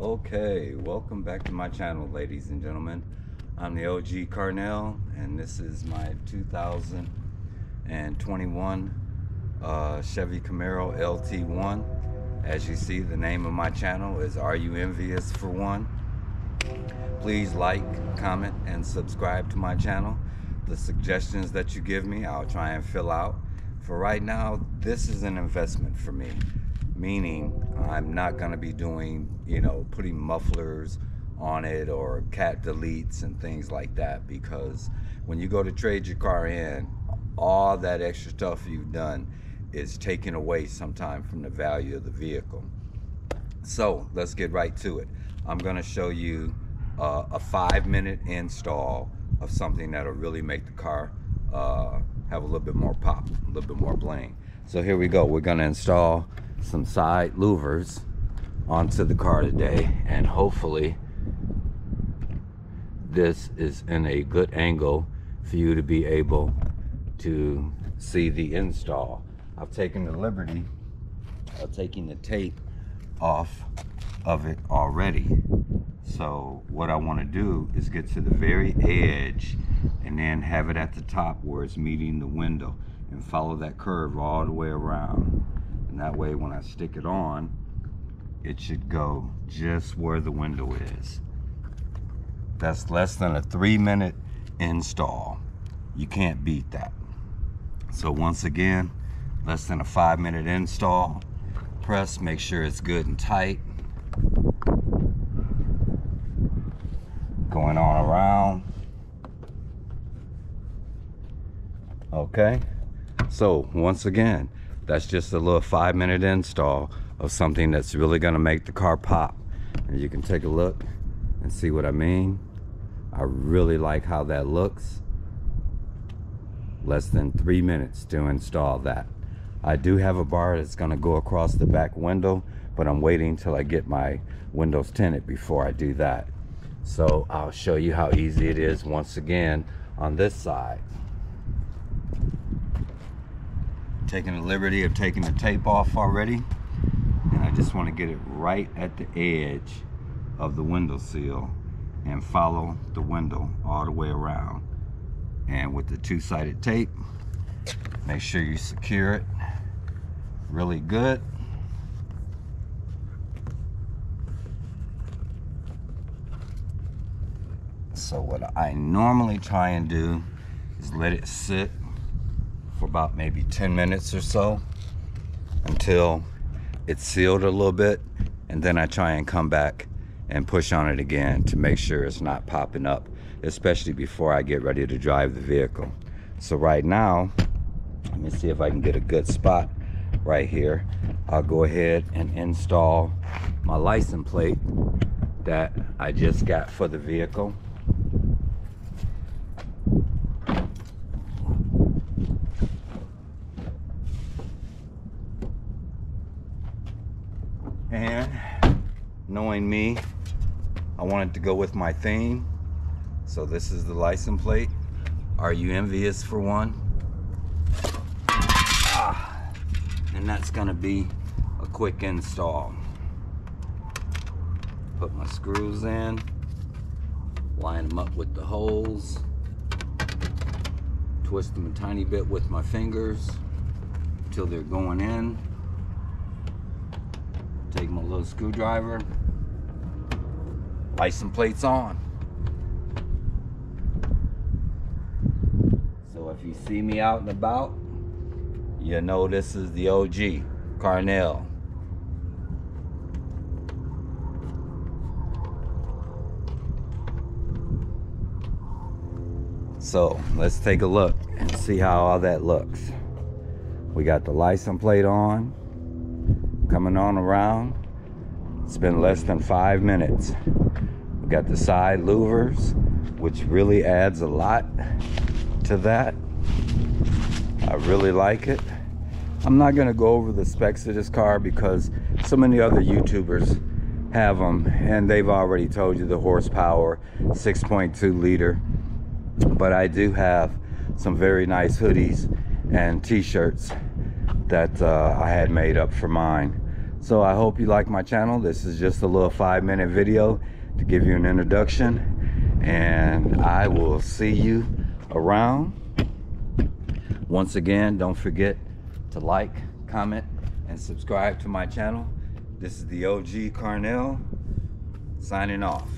Okay, welcome back to my channel, ladies and gentlemen. I'm the OG Carnell, and this is my 2021 Chevy Camaro LT1. As you see, the name of my channel is RUNVS41. Please like, comment, and subscribe to my channel. The suggestions that you give me, I'll try and fill out. For right now, this is an investment for me. Meaning I'm not going to be doing, putting mufflers on it or cat deletes and things like that, because when you go to trade your car in, all that extra stuff you've done is taken away sometime from the value of the vehicle. So let's get right to it. I'm going to show you a 5-minute install of something that'll really make the car have a little bit more pop, a little bit more bling. So here we go. We're going to install some side louvers onto the car today, and hopefully this is in a good angle for you to be able to see the install. I've taken the liberty of taking the tape off of it already. So what I want to do is get to the very edge and then have it at the top where it's meeting the window, and follow that curve all the way around. And that way when I stick it on, it should go just where the window is. That's less than a 3-minute install. You can't beat that. So once again, less than a 5-minute install. Press, make sure it's good and tight. Going on around. Okay. So once again, that's just a little 5-minute install of something that's really going to make the car pop. And you can take a look and see what I mean. I really like how that looks. Less than 3 minutes to install that. I do have a bar that's going to go across the back window, but I'm waiting till I get my windows tinted before I do that. So I'll show you how easy it is once again on this side. Taking the liberty of taking the tape off already, and I just want to get it right at the edge of the window sill and follow the window all the way around. And with the two-sided tape, make sure you secure it really good. So what I normally try and do is let it sit for about maybe 10 minutes or so until it's sealed a little bit, and then I try and come back and push on it again to make sure it's not popping up, especially before I get ready to drive the vehicle. So right now, let me see if I can get a good spot right here. I'll go ahead and install my license plate that I just got for the vehicle. And knowing me, I wanted to go with my theme. So this is the license plate, RUNVS41. And that's gonna be a quick install. Put my screws in, line them up with the holes, twist them a tiny bit with my fingers until they're going in. Take my little screwdriver, license plates on. So if you see me out and about, you know this is the OG Carnell. So let's take a look and see how all that looks. We got the license plate on, coming on around. It's been less than 5 minutes. We got the side louvers, which really adds a lot to that. I really like it. I'm not going to go over the specs of this car because so many other YouTubers have them, and they've already told you the horsepower, 6.2 liter. But I do have some very nice hoodies and t-shirts that I had made up for mine. So I hope you like my channel. This is just a little 5-minute video to give you an introduction, and I will see you around. Once again, don't forget to like, comment, and subscribe to my channel. This is the OG Carnell signing off.